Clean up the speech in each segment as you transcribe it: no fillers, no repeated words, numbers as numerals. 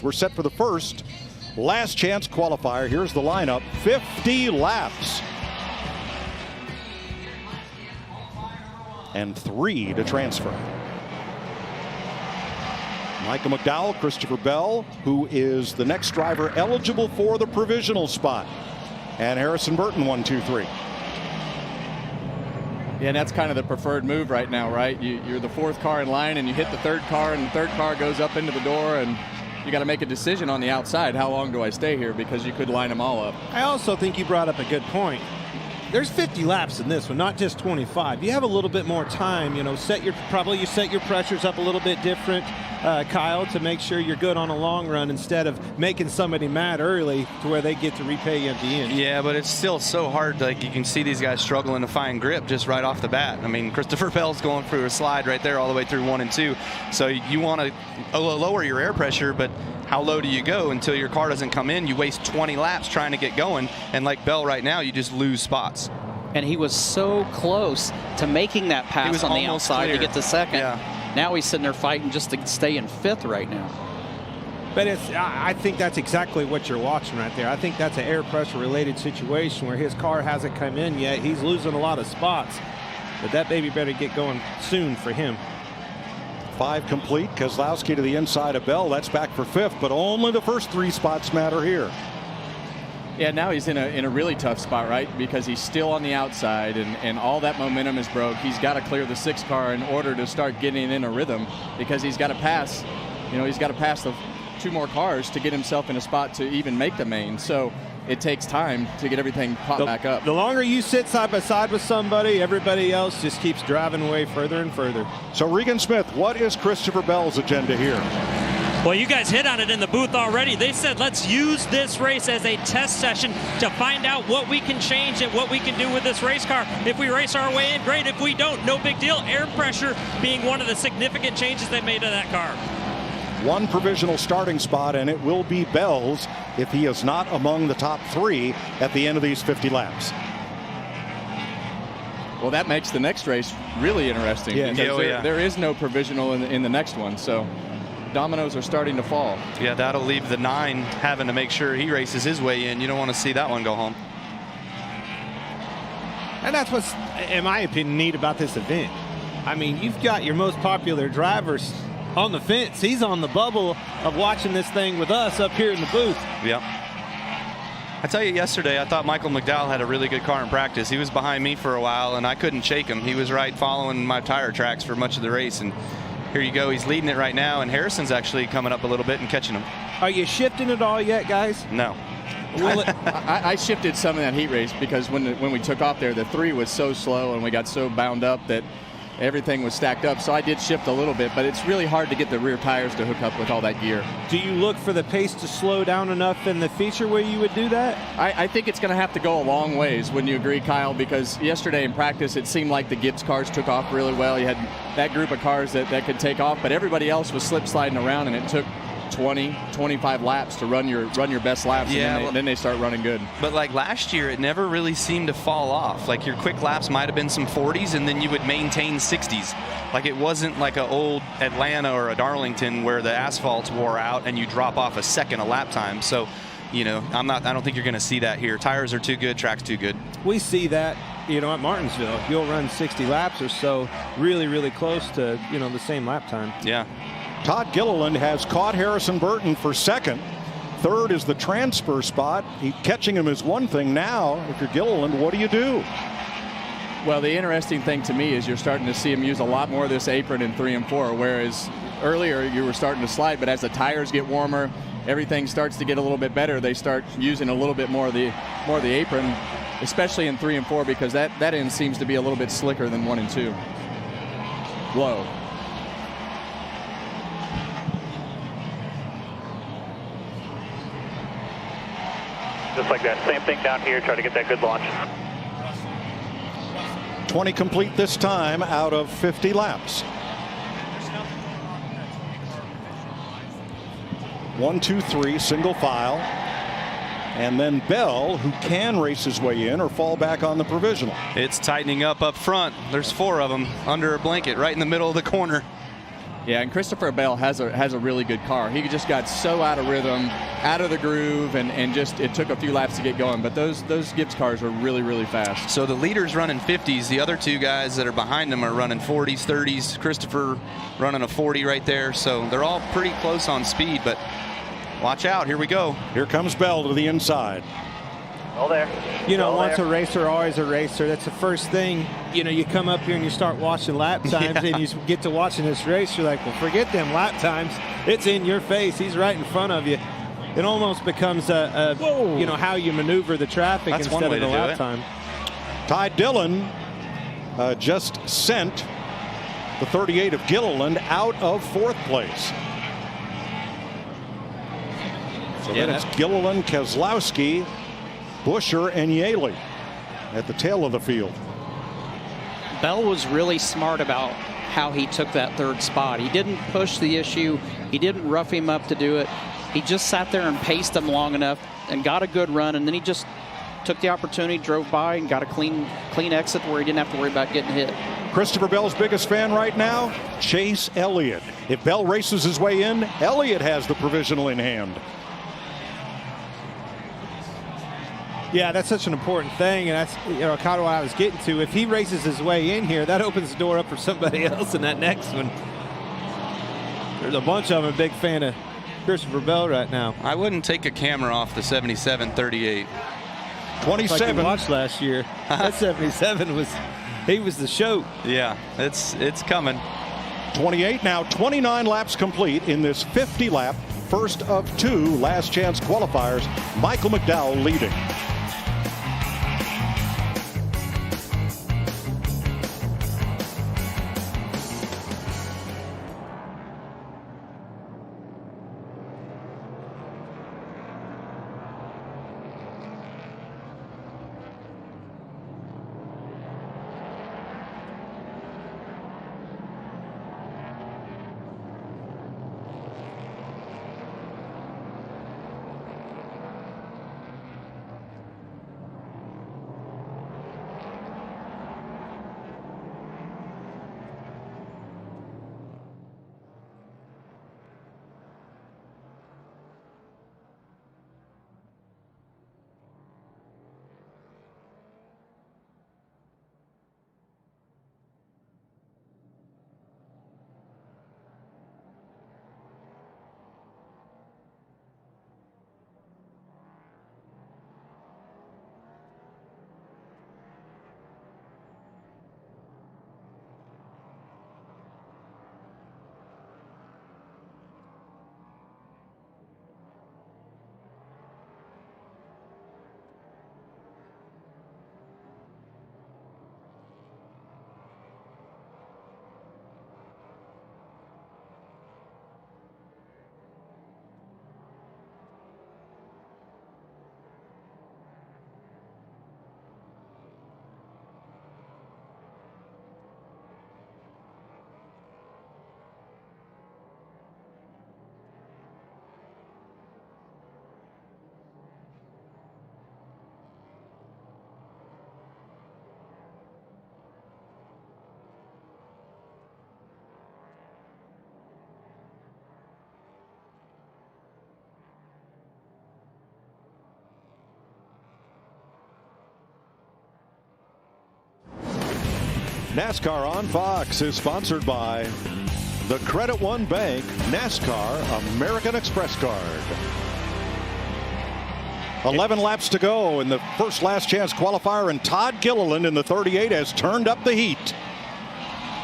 We're set for the first last chance qualifier. Here's the lineup. 50 laps. And 3 to transfer. Michael McDowell, Christopher Bell, who is the next driver eligible for the provisional spot. And Harrison Burton, 1, 2, 3. Yeah, and that's kind of the preferred move right now, right? You're the 4th car in line, and you hit the 3rd car, and the 3rd car goes up into the door, and you got to make a decision on the outside. How long do I stay here? Because you could line them all up. I also think you brought up a good point. There's 50 laps in this one, not just 25. You have a little bit more time, you know, you set your pressures up a little bit different, Kyle, to make sure you're good on a long run instead of making somebody mad early to where they get to repay you at the end. Yeah, but it's still so hard. Like, you can see these guys struggling to find grip just right off the bat. I mean, Christopher Bell's going through a slide right there all the way through 1 and 2. So you want to lower your air pressure, but how low do you go until your car doesn't come in? You waste 20 laps trying to get going, and like Bell right now, you just lose spots. And he was so close to making that pass on the outside to get to second. Yeah. Now he's sitting there fighting just to stay in 5th right now. But I think that's exactly what you're watching right there. I think that's an air pressure related situation where his car hasn't come in yet. He's losing a lot of spots, but that baby better get going soon for him. 5 complete. Keselowski to the inside of Bell. That's back for 5th, but only the first 3 spots matter here. Yeah, now he's in a really tough spot, right? Because he's still on the outside, and all that momentum is broke. He's got to clear the 6th car in order to start getting in a rhythm, because he's got to pass. You know, he's got to pass the 2 more cars to get himself in a spot to even make the main. So it takes time to get everything caught back up. The longer you sit side by side with somebody, everybody else just keeps driving away further and further. So Regan Smith, what is Christopher Bell's agenda here? Well, you guys hit on it in the booth already. They said let's use this race as a test session to find out what we can change and what we can do with this race car. If we race our way in, great. If we don't, no big deal. Air pressure being one of the significant changes they made to that car. 1 provisional starting spot, and it will be Bell's if he is not among the top 3 at the end of these 50 laps. Well, that makes the next race really interesting. Yeah. Because there is no provisional in the next one. So dominoes are starting to fall. Yeah, that'll leave the 9 having to make sure he races his way in. You don't want to see that one go home. And that's what's, in my opinion, neat about this event. I mean, you've got your most popular drivers on the fence. He's on the bubble of watching this thing with us up here in the booth. Yeah. I tell you, yesterday I thought Michael McDowell had a really good car in practice. He was behind me for a while, and I couldn't shake him. He was right following my tire tracks for much of the race, and here you go. He's leading it right now, and Harrison's actually coming up a little bit and catching him. Are you shifting it all yet, guys? No. I shifted some in that heat race because when we took off there, the 3 was so slow and we got so bound up that everything was stacked up. So I did shift a little bit, but it's really hard to get the rear tires to hook up with all that gear. Do you look for the pace to slow down enough in the feature where you would do that? I think it's going to have to go a long ways. Wouldn't you agree, Kyle? Because yesterday in practice, it seemed like the Gibbs cars took off really well. You had that group of cars that could take off, but everybody else was slip sliding around, and it took 20, 25 laps to run your best laps, yeah, and then they start running good. But like last year, it never really seemed to fall off. Like your quick laps might have been some 40s, and then you would maintain 60s. Like it wasn't like an old Atlanta or a Darlington where the asphalts wore out and you drop off a second a lap time. So, you know, I don't think you're going to see that here. Tires are too good, track's too good. We see that, you know, at Martinsville. You'll run 60 laps or so, really, really close to, you know, the same lap time. Yeah. Todd Gilliland has caught Harrison Burton for 2nd. 3rd is the transfer spot. Catching him is one thing. Now, if you're Gilliland, what do you do? Well, the interesting thing to me is you're starting to see him use a lot more of this apron in 3 and 4, whereas earlier you were starting to slide, but as the tires get warmer, everything starts to get a little bit better. They start using a little bit more of the apron, especially in 3 and 4, because that end seems to be a little bit slicker than 1 and 2. Low. Just like that, same thing down here, try to get that good launch. 20 complete this time out of 50 laps. 1, 2, 3, single file. And then Bell, who can race his way in or fall back on the provisional. It's tightening up front. There's 4 of them under a blanket right in the middle of the corner. Yeah, and Christopher Bell has a really good car. He just got so out of rhythm, out of the groove, and just it took a few laps to get going. But those Gibbs cars are really, really fast. So the leader's running 50s. The other two guys that are behind him are running 40s, 30s. Christopher running a 40 right there. So they're all pretty close on speed, but watch out. Here we go. Here comes Bell to the inside. All there. You know, All once there. a racer, always a racer. That's the first thing. You know, you come up here and you start watching lap times, and you get to watching this race. You're like, well, forget them lap times. It's in your face. He's right in front of you. It almost becomes you know, how you maneuver the traffic That's instead one way of the to do lap it. time. Ty Dillon just sent the 38 of Gilliland out of 4th place. So then it's Gilliland, Keselowski, Buescher, and Yaley at the tail of the field. Bell was really smart about how he took that 3rd spot. He didn't push the issue. He didn't rough him up to do it. He just sat there and paced him long enough and got a good run, and then he just took the opportunity, drove by, and got a clean exit where he didn't have to worry about getting hit. Christopher Bell's biggest fan right now, Chase Elliott. If Bell races his way in, Elliott has the provisional in hand. Yeah, that's such an important thing, and that's, you know, kind of what I was getting to. If he races his way in here, that opens the door up for somebody else in that next one. There's a bunch of them a big fan of Christopher Bell right now. I wouldn't take a camera off the 77-38. 27. Like we watched last year. That 77 was the show. Yeah, it's coming. 28 now, 29 laps complete in this 50-lap, first of 2 last chance qualifiers. Michael McDowell leading. NASCAR on Fox is sponsored by the Credit One Bank NASCAR American Express card. 11 laps to go in the first last chance qualifier, and Todd Gilliland in the 38 has turned up the heat.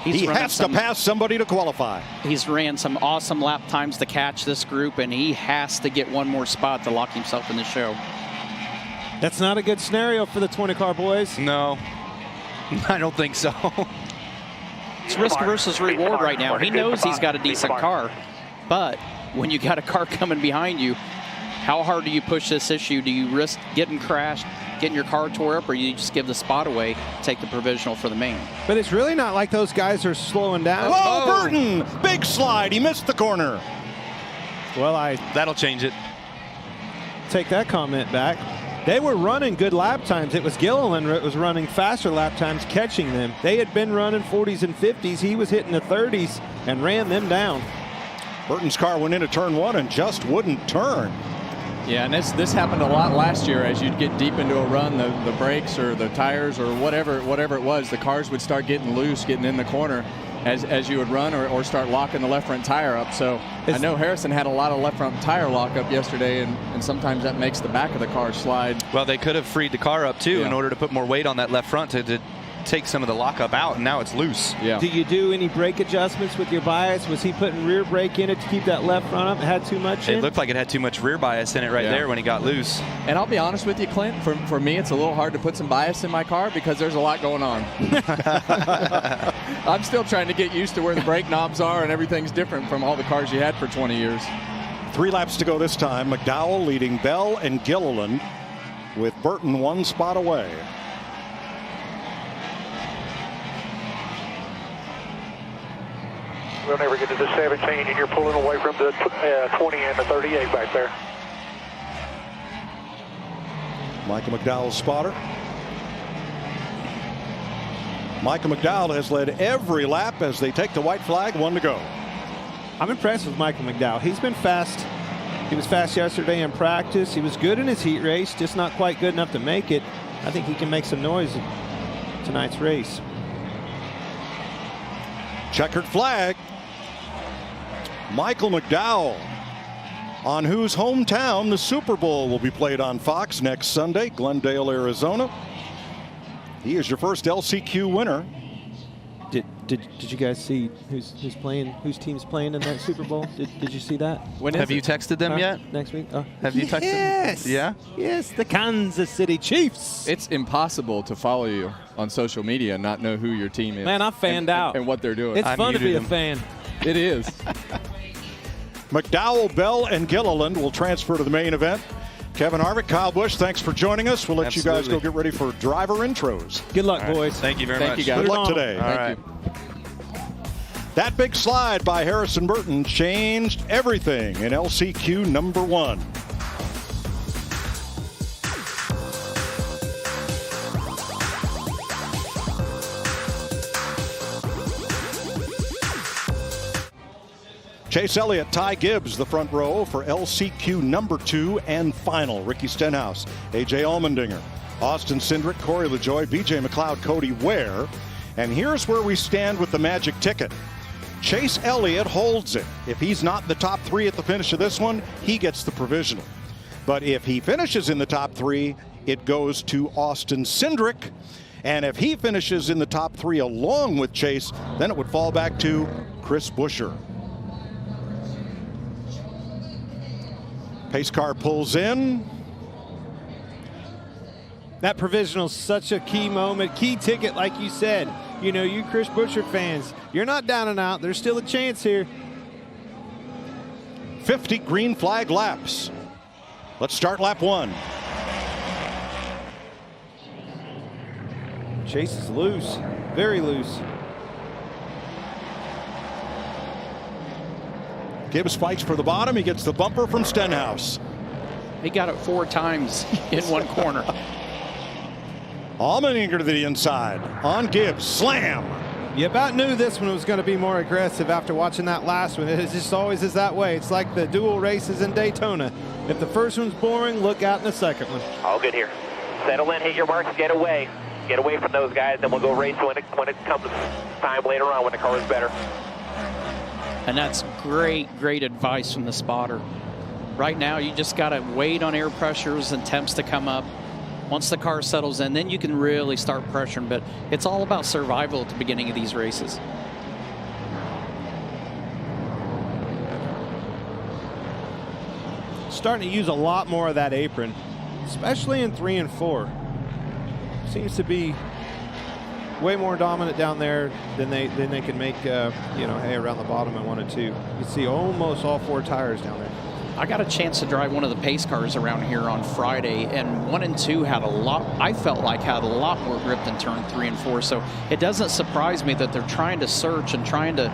He has to pass somebody to qualify. He's ran some awesome lap times to catch this group, and he has to get one more spot to lock himself in the show. That's not a good scenario for the 20-car boys. No, I don't think so. It's risk versus reward right now. He knows he's got a decent car, but when you got a car coming behind you, how hard do you push this issue? Do you risk getting crashed, getting your car tore up, or you just give the spot away, take the provisional for the main? But it's really not like those guys are slowing down. Whoa, Burton! Big slide. He missed the corner. Well, That'll change it. take that comment back. They were running good lap times. It was Gilliland that was running faster lap times, catching them. They had been running 40s and 50s. He was hitting the 30s and ran them down. Burton's car went into turn 1 and just wouldn't turn. Yeah, and this happened a lot last year. As you'd get deep into a run, the brakes or the tires or whatever it was, the cars would start getting loose, getting in the corner as you would run or start locking the left front tire up. So I know Harrison had a lot of left front tire lockup yesterday, and sometimes that makes the back of the car slide. Well, they could have freed the car up too in order to put more weight on that left front to take some of the lockup out, and now it's loose. Yeah. Do you do any brake adjustments with your bias? Was he putting rear brake in it to keep that left front up? It had too much in? It looked like it had too much rear bias in it there when he got loose. And I'll be honest with you, Clint, for me it's a little hard to put some bias in my car because there's a lot going on. I'm still trying to get used to where the brake knobs are, and everything's different from all the cars you had for 20 years. 3 laps to go this time. McDowell leading Bell and Gilliland with Burton 1 spot away. We'll never get to the 17, and you're pulling away from the 20 and the 38 back there. Michael McDowell's spotter. Michael McDowell has led every lap as they take the white flag, 1 to go. I'm impressed with Michael McDowell. He's been fast. He was fast yesterday in practice. He was good in his heat race, just not quite good enough to make it. I think he can make some noise in tonight's race. Checkered flag. Michael McDowell, on whose hometown the Super Bowl will be played on Fox next Sunday, Glendale, Arizona. He is your first LCQ winner. Did you guys see who's playing, whose team's playing in that Super Bowl? Did you see that? Have you texted them yet? Next week? Have you texted them? Yeah? Yes, the Kansas City Chiefs. It's impossible to follow you on social media and not know who your team is. Man, I fanned out. And what they're doing. It's fun to be a fan. It is. McDowell, Bell, and Gilliland will transfer to the main event. Kevin Harvick, Kyle Busch, thanks for joining us. We'll let you guys go get ready for driver intros. Good luck, boys. Thank you very much. Thank you, guys. Good luck today. Thank you. That big slide by Harrison Burton changed everything in LCQ number 1. Chase Elliott, Ty Gibbs, the front row for LCQ number 2 and final. Ricky Stenhouse, A.J. Allmendinger, Austin Cindric, Corey LaJoie, B.J. McLeod, Cody Ware. And here's where we stand with the magic ticket. Chase Elliott holds it. If he's not in the top 3 at the finish of this one, he gets the provisional. But if he finishes in the top 3, it goes to Austin Cindric. And if he finishes in the top 3 along with Chase, then it would fall back to Chris Buescher. Pace car pulls in. That provisional is such a key moment, key ticket, like you said. You know, you Chris Buescher fans, you're not down and out. There's still a chance here. 50 green flag laps. Let's start lap 1. Chase is loose, very loose. Gibbs fights for the bottom. He gets the bumper from Stenhouse. He got it 4 times in one corner. Allmendinger to the inside. On Gibbs. Slam. You about knew this one was going to be more aggressive after watching that last one. It just always is that way. It's like the dual races in Daytona. If the first one's boring, look out in the second one. All good here. Settle in, hit your marks, get away. Get away from those guys, then we'll go race when it comes time later on when the car is better. And that's great advice from the spotter. Right now, you just got to wait on air pressures and temps to come up. Once the car settles in, then you can really start pressuring. But it's all about survival at the beginning of these races. Starting to use a lot more of that apron, especially in 3 and 4. Seems to be way more dominant down there than they can make hay around the bottom in 1 and 2. You see almost all 4 tires down there. I got a chance to drive one of the pace cars around here on Friday, and 1 and 2 had a lot, I felt like had a lot more grip than turn 3 and 4. So it doesn't surprise me that they're trying to search and trying to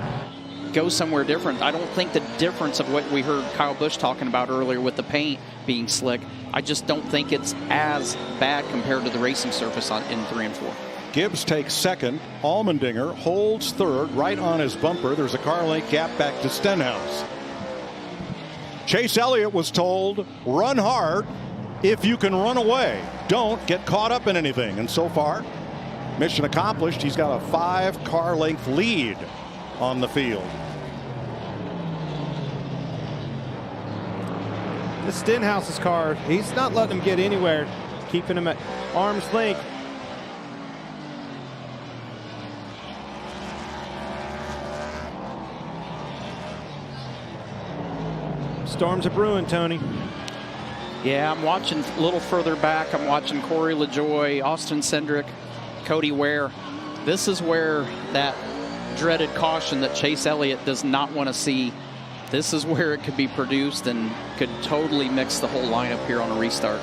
go somewhere different. I don't think the difference of what we heard Kyle Busch talking about earlier with the paint being slick, I just don't think it's as bad compared to the racing surface in 3 and 4. Gibbs takes second. Allmendinger holds third, right on his bumper. There's a car length gap back to Stenhouse. Chase Elliott was told, run hard if you can run away. Don't get caught up in anything. And so far, mission accomplished. He's got a 5 car length lead on the field. The Stenhouse's car, he's not letting him get anywhere, keeping him at arm's length. Storms are brewing, Tony. Yeah, I'm watching a little further back. I'm watching Corey LaJoie, Austin Cindric, Cody Ware. This is where that dreaded caution that Chase Elliott does not want to see. This is where it could be produced and could totally mix the whole lineup here on a restart.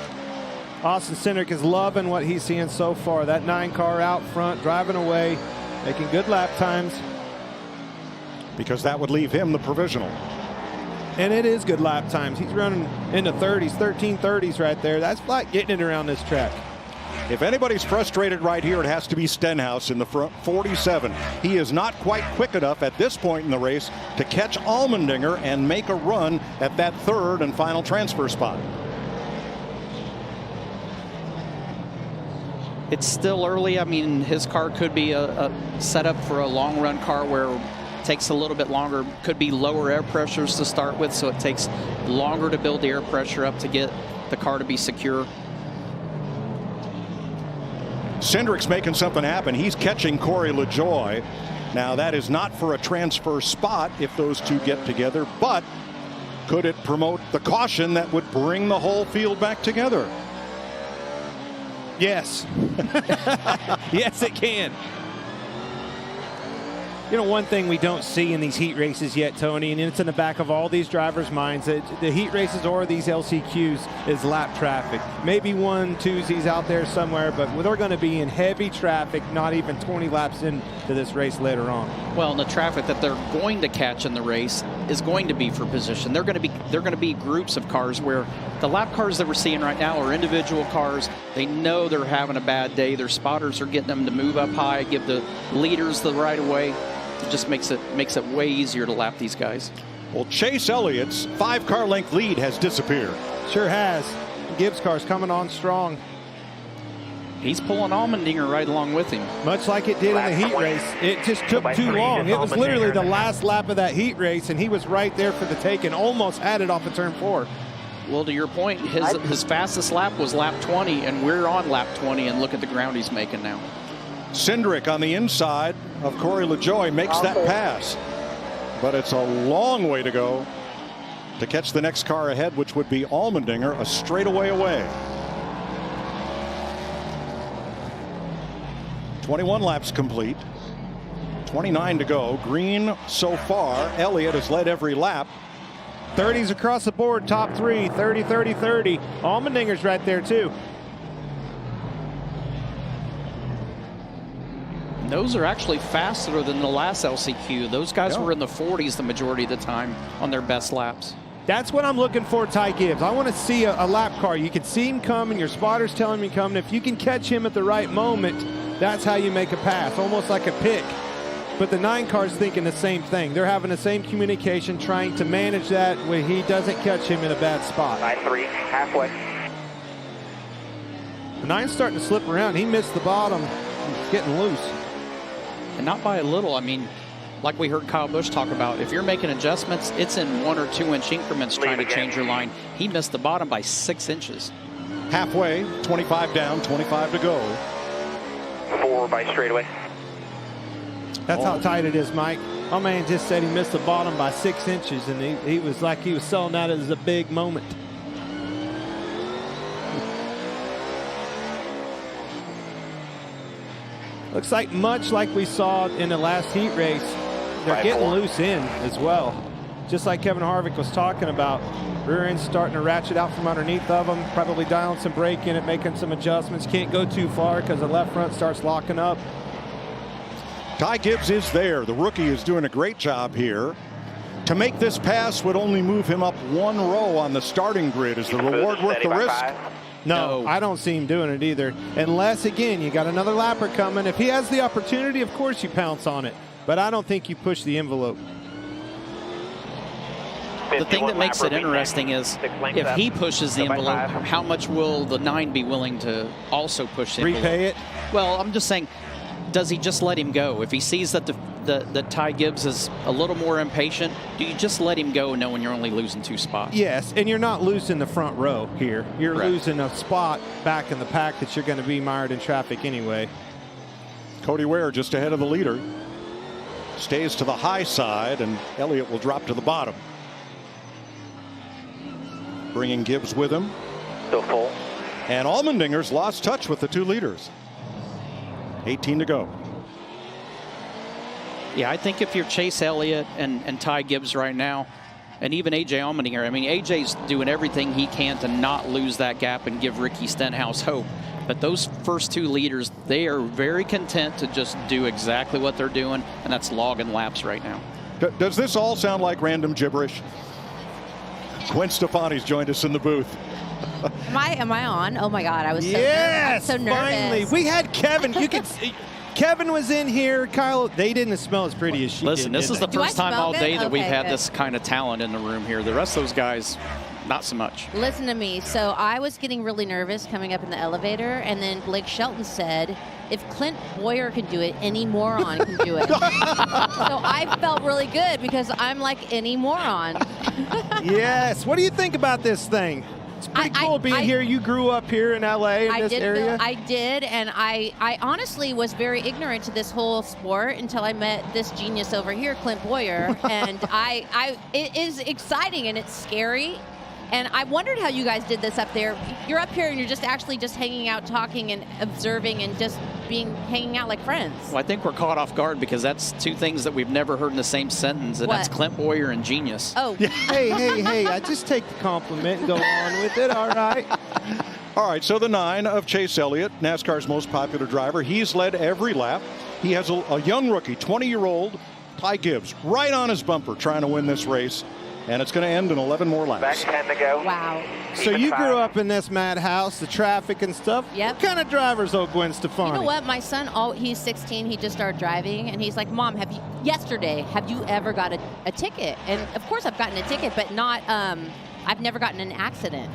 Austin Cindric is loving what he's seeing so far. That 9 car out front, driving away, making good lap times. Because that would leave him the provisional. And it is good lap times. He's running in the 30s, 13:30s right there. That's like getting it around this track. If anybody's frustrated right here, it has to be Stenhouse in the front 47. He is not quite quick enough at this point in the race to catch Allmendinger and make a run at that 3rd and final transfer spot. It's still early. I mean, his car could be a setup for a long run car where takes a little bit longer, could be lower air pressures to start with, so it takes longer to build the air pressure up to get the car to be secure. Cindric's making something happen. He's catching Corey LaJoie. Now that is not for a transfer spot if those two get together, but could it promote the caution that would bring the whole field back together? Yes. Yes, it can. You know, one thing we don't see in these heat races yet, Tony, and it's in the back of all these drivers' minds, that the heat races or these LCQs is lap traffic. Maybe 1-2s out there somewhere, but they're going to be in heavy traffic, not even 20 laps into this race later on. Well, and the traffic that they're going to catch in the race is going to be for position. They're going to be groups of cars where the lap cars that we're seeing right now are individual cars. They know they're having a bad day. Their spotters are getting them to move up high, give the leaders the right of way. It just makes it way easier to lap these guys. Well, Chase Elliott's 5 car length lead has disappeared. Sure has. Gibbs car's coming on strong. He's pulling Allmendinger right along with him. Much like it did in the heat race. It just took too long. It was literally the last lap of that heat race, and he was right there for the take and almost had it off of turn 4. Well, to your point, his fastest lap was lap 20, and we're on lap 20, and look at the ground he's making now. Cindric on the inside of Corey LaJoie makes that pass, but it's a long way to go to catch the next car ahead, which would be Allmendinger, a straightaway away. 21 laps complete, 29 to go. Green so far. Elliott has led every lap. 30s across the board, top 3, 30, 30, 30. Allmendinger's right there too. Those are actually faster than the last LCQ. Those guys were in the 40s the majority of the time on their best laps. That's what I'm looking for, Ty Gibbs. I want to see a lap car. You can see him coming. Your spotter's telling him coming. If you can catch him at the right moment, that's how you make a pass, almost like a pick. But the 9 car's thinking the same thing. They're having the same communication, trying to manage that when he doesn't catch him in a bad spot. 9-3, halfway. The 9's starting to slip around. He missed the bottom. He's getting loose. And not by a little. I mean, like we heard Kyle Busch talk about, if you're making adjustments, it's in 1 or 2 inch increments trying to change your line. He missed the bottom by 6 inches. Halfway, 25 down, 25 to go. 4 by straightaway. That's how tight it is, Mike. My man just said he missed the bottom by 6 inches, and he was like he was selling that as a big moment. Looks like much like we saw in the last heat race, they're getting loose in as well. Just like Kevin Harvick was talking about, rear end starting to ratchet out from underneath of them, probably dialing some brake in it, making some adjustments. Can't go too far because the left front starts locking up. Ty Gibbs is there. The rookie is doing a great job here. To make this pass would only move him up 1 row on the starting grid. Is the reward worth the risk? No, I don't see him doing it either. Unless, again, you got another lapper coming. If he has the opportunity, of course you pounce on it. But I don't think you push the envelope. The thing that makes it interesting is if he pushes the envelope, how much will the 9 be willing to also push the envelope? Repay it? Well, I'm just saying, does he just let him go? If he sees that that Ty Gibbs is a little more impatient, do you just let him go knowing you're only losing 2 spots? Yes, and you're not losing the front row here. You're losing a spot back in the pack that you're going to be mired in traffic anyway. Cody Ware just ahead of the leader. Stays to the high side, and Elliott will drop to the bottom. Bringing Gibbs with him. Still full. And Allmendinger's lost touch with the 2 leaders. 18 to go. Yeah, I think if you're Chase Elliott and Ty Gibbs right now, and even A.J. Allmendinger, I mean, A.J.'s doing everything he can to not lose that gap and give Ricky Stenhouse hope. But those first 2 leaders, they are very content to just do exactly what they're doing, and that's logging laps right now. Does this all sound like random gibberish? Gwen Stefani's joined us in the booth. Am I on? Oh my God, I was so nervous. Finally. We had Kevin. You could see Kevin was in here. Kyle, they didn't smell as pretty as she did. Listen, this is the first time all day that we've had good. this kind of talent in the room here. The rest of those guys, not so much. Listen to me. So I was getting really nervous coming up in the elevator, and then Blake Shelton said, if Clint Boyer can do it, any moron can do it. So I felt really good because I'm like any moron. Yes. What do you think about this thing? It's pretty cool being here. You grew up here in LA in this area. I did, and I honestly was very ignorant to this whole sport until I met this genius over here, Clint Boyer. And it is exciting and it's scary. And I wondered how you guys did this up there. You're up here and you're just actually just hanging out, talking and observing and just hanging out like friends. Well, I think we're caught off guard because that's 2 things that we've never heard in the same sentence, and that's Clint Boyer and genius. Oh. Yeah. Hey, I just take the compliment and go on with it, all right? All right, so the 9 of Chase Elliott, NASCAR's most popular driver. He's led every lap. He has a young rookie, 20-year-old Ty Gibbs, right on his bumper trying to win this race. And it's going to end in 11 more laps. Back 10 to go. Wow. So you grew up in this madhouse, the traffic and stuff. Yep. What kind of driver's old Gwen Stefani? You know what? My son, he's 16. He just started driving, and he's like, Mom, have you ever got a ticket? And of course I've gotten a ticket, but not, I've never gotten an accident.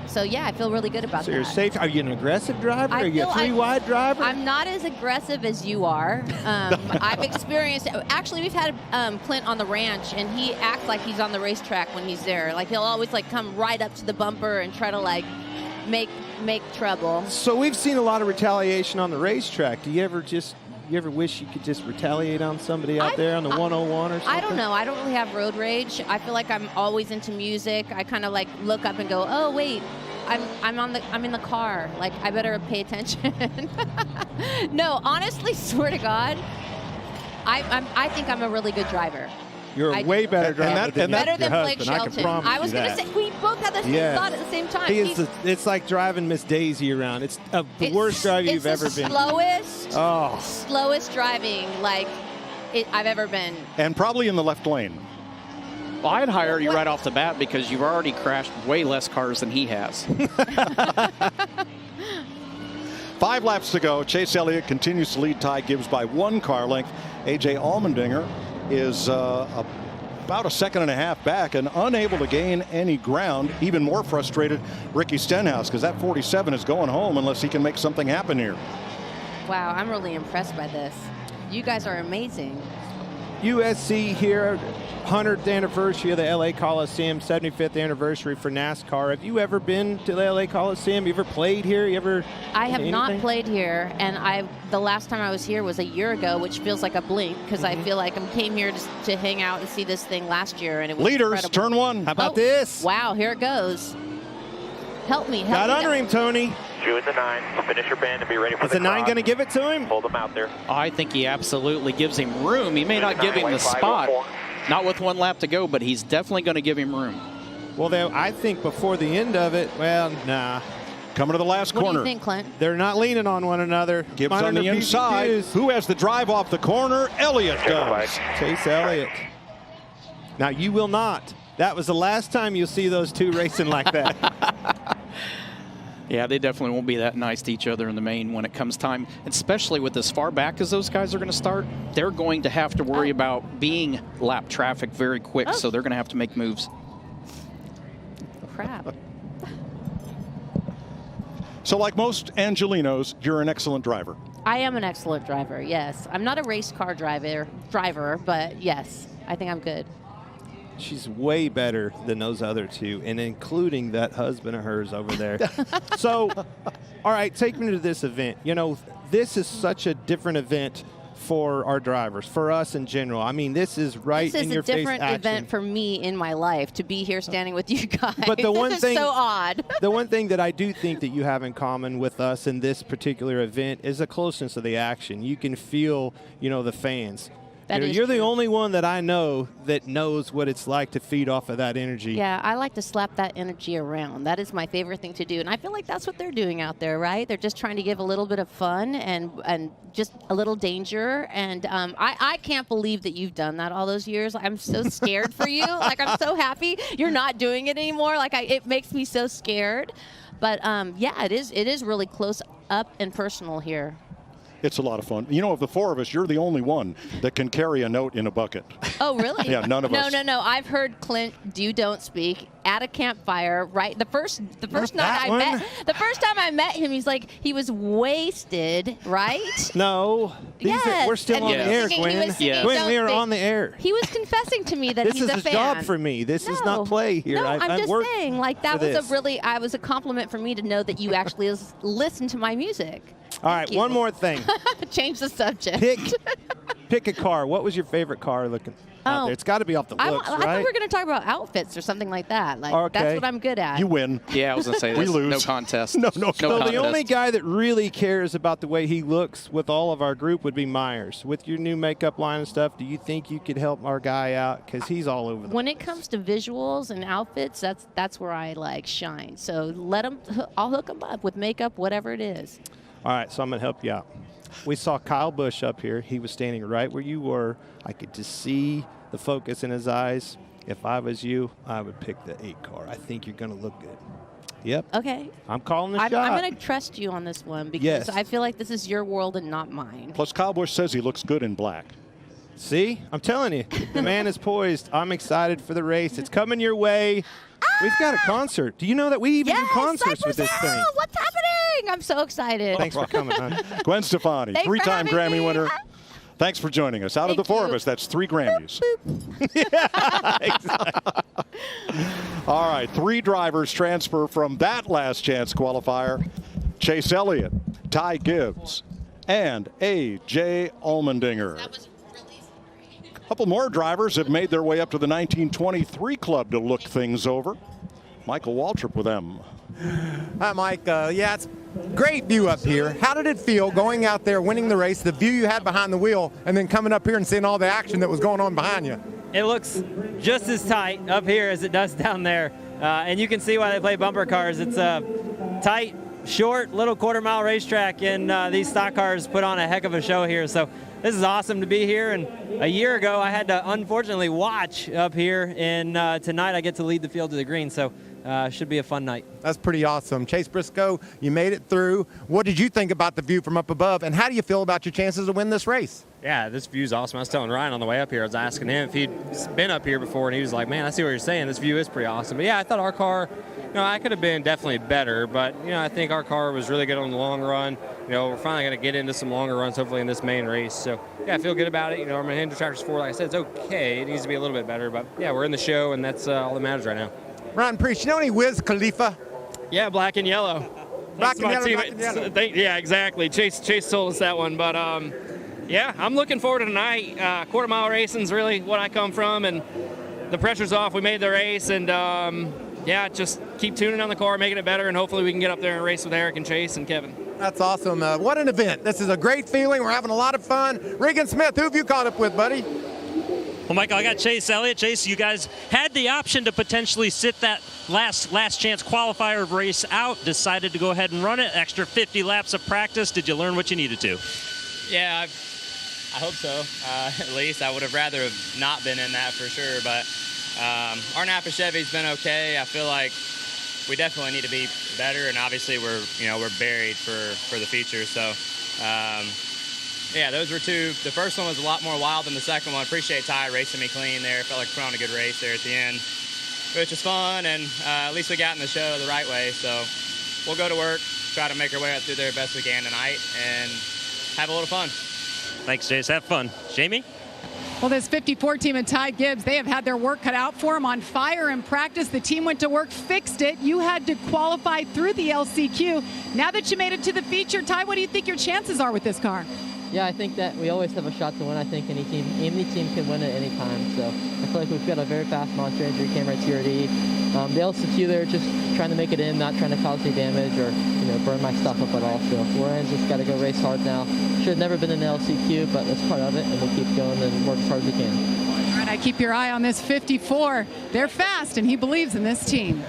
So yeah, I feel really good about that. So you're safe. Are you an aggressive driver? Are you a 3-wide driver? I'm not as aggressive as you are. I've experienced. Actually, we've had Clint on the ranch, and he acts like he's on the racetrack when he's there. Like he'll always come right up to the bumper and try to make trouble. So we've seen a lot of retaliation on the racetrack. Do you ever wish you could just retaliate on somebody out there on the 101 or something? I don't know. I don't really have road rage. I feel like I'm always into music. I kind of look up and go, oh wait, I'm in the car. Like I better pay attention. No, honestly, swear to God, I think I'm a really good driver. You're a way better driver than Blake Shelton. I was going to say, we both had the same thought at the same time. It's like driving Miss Daisy around. It's the worst driver you've ever been. Slowest driving I've ever been. And probably in the left lane. Well, I'd hire you right off the bat because you've already crashed way less cars than he has. 5 laps to go. Chase Elliott continues to lead Ty Gibbs by 1 car length. A.J. Allmendinger is about a 1.5 seconds back and unable to gain any ground. Even more frustrated, Ricky Stenhouse, because that 47 is going home unless he can make something happen here. Wow, I'm really impressed by this. You guys are amazing. USC here, 100th anniversary of the LA Coliseum, 75th anniversary for NASCAR. Have you ever been to the LA Coliseum? You ever played here? I have not played here, and the last time I was here was a year ago, which feels like a blink because I feel like I came here to hang out and see this thing last year, and it was Leaders, incredible. turn 1. How about this? Wow, here it goes. Help me. Got under him, Tony. Drew in the 9. Finish your bend and be ready for Is the 9 going to give it to him? Hold him out there. I think he absolutely gives him room. He may not give him the spot, not with 1 lap to go, but he's definitely going to give him room. Well, I think before the end of it, well, nah. Coming to the last corner. What do you think, Clint? They're not leaning on one another. Gibbs on the inside. Who has the drive off the corner? Elliott does. Chase Elliott. Now, you will not. That was the last time you'll see those two racing like that. Yeah, they definitely won't be that nice to each other in the main when it comes time, especially with as far back as those guys are going to start. They're going to have to worry about being lap traffic very quick, so they're going to have to make moves. Crap. So like most Angelinos, you're an excellent driver. I am an excellent driver, yes. I'm not a race car driver, but yes, I think I'm good. She's way better than those other two, and including that husband of hers over there. So, all right, take me to this event. You know, this is such a different event for our drivers, for us in general. I mean, this is right in your face action. This is a different event for me in my life, to be here standing with you guys. But the one this thing, is so odd. The one thing that I do think that you have in common with us in this particular event is the closeness of the action. You can feel, you know, the fans. You're the only one that I know that knows what it's like to feed off of that energy. Yeah, I like to slap that energy around. That is my favorite thing to do. And I feel like that's what they're doing out there, right? They're just trying to give a little bit of fun and just a little danger. And I can't believe that you've done that all those years. I'm so scared for you. Like, I'm so happy you're not doing it anymore. Like, it makes me so scared. But, yeah, it is really close up and personal here. It's a lot of fun. You know, of the four of us, you're the only one that can carry a note in a bucket. Oh, really? Yeah, none of us. No. I've heard Clint do Don't Speak at a campfire, right? The first night I met him, he was wasted, right? No. Yes. We're still on the air, Gwen. Gwen, we are on the air. He was confessing to me that he's a fan. This is a job for me. This is not play here. No, I'm just saying, like, that was a compliment for me to know that you actually listen to my music. All right, one more thing. Change the subject. Pick a car. What was your favorite car looking out there? It's got to be off the looks, right? I thought we were going to talk about outfits or something like that. Like, okay. That's what I'm good at. You win. Yeah, I was going to say we lose. No contest. No contest. The only guy that really cares about the way he looks with all of our group would be Myers. With your new makeup line and stuff, do you think you could help our guy out? Because he's all over the When it comes to visuals and outfits, that's where I shine. So I'll hook him up with makeup, whatever it is. All right, so I'm going to help you out. We saw Kyle Busch up here. He was standing right where you were. I could just see the focus in his eyes. If I was you, I would pick the 8 car. I think you're going to look good. Yep. Okay. I'm calling the shot. I'm going to trust you on this one because I feel like this is your world and not mine. Plus, Kyle Busch says he looks good in black. See? I'm telling you, the man is poised. I'm excited for the race. It's coming your way. We've got a concert. Do you know that we even do concerts with this thing? What's happening? I'm so excited. Thanks for coming, hon. Gwen Stefani, three-time Grammy winner. Thanks for joining us. Out of the four of us, that's 3 Grammys. Yeah, exactly. All right, 3 drivers transfer from that last chance qualifier. Chase Elliott, Ty Gibbs, and A.J. Allmendinger. A couple more drivers have made their way up to the 1923 club to look things over. Michael Waltrip with them. Hi, Mike. Yeah, it's great view up here. How did it feel going out there, winning the race, the view you had behind the wheel, and then coming up here and seeing all the action that was going on behind you? It looks just as tight up here as it does down there. And you can see why they play bumper cars. It's a tight, short, little quarter-mile racetrack, and these stock cars put on a heck of a show here. So this is awesome to be here. And a year ago, I had to unfortunately watch up here, and tonight I get to lead the field to the green. So should be a fun night. That's pretty awesome. Chase Briscoe, you made it through. What did you think about the view from up above, and how do you feel about your chances to win this race? Yeah, this view's awesome. I was telling Ryan on the way up here, I was asking him if he'd been up here before, and he was like, man, I see what you're saying. This view is pretty awesome. But yeah, I thought our car, I could have been definitely better, but, I think our car was really good on the long run. We're finally going to get into some longer runs, hopefully, in this main race. So, yeah, I feel good about it. Our Mahindra Tractor Sport, like I said, it's okay. It needs to be a little bit better, but, yeah, we're in the show, and that's all that matters right now. Ryan Preece, you know any Wiz Khalifa? Yeah, black and yellow. Black and yellow. Yeah, exactly. Chase told us that one, but yeah, I'm looking forward to tonight. Quarter mile racing's really what I come from, and the pressure's off. We made the race, and yeah, just keep tuning on the car, making it better, and hopefully we can get up there and race with Eric and Chase and Kevin. That's awesome. What an event. This is a great feeling. We're having a lot of fun. Regan Smith, who have you caught up with, buddy? Well, Michael, I got Chase Elliott. Chase, you guys had the option to potentially sit that last chance qualifier race out, decided to go ahead and run it. Extra 50 laps of practice. Did you learn what you needed to? Yeah, I hope so. At least I would have rather have not been in that for sure. But our Napa Chevy's been okay. I feel like we definitely need to be better, and obviously we're buried for the future. So yeah, those were two. The first one was a lot more wild than the second one. Appreciate Ty racing me clean there. Felt like put on a good race there at the end, which was fun, and at least we got in the show the right way. So we'll go to work, try to make our way out through there best we can tonight, and have a little fun. Thanks, Jace. Have fun. Jamie? Well, this 54 team and Ty Gibbs, they have had their work cut out for them. On fire in practice, the team went to work, fixed it. You had to qualify through the LCQ. Now that you made it to the feature, Ty, what do you think your chances are with this car? Yeah, I think that we always have a shot to win. I think any team can win at any time. So I feel like we've got a very fast Monster Energy camera TRD. The LCQ, they're just trying to make it in, not trying to cause any damage or burn my stuff up at all. So we're in, just got to go race hard now. Should have never been in the LCQ, but that's part of it, and we'll keep going and work as hard as we can. All right, I keep your eye on this 54. They're fast, and he believes in this team.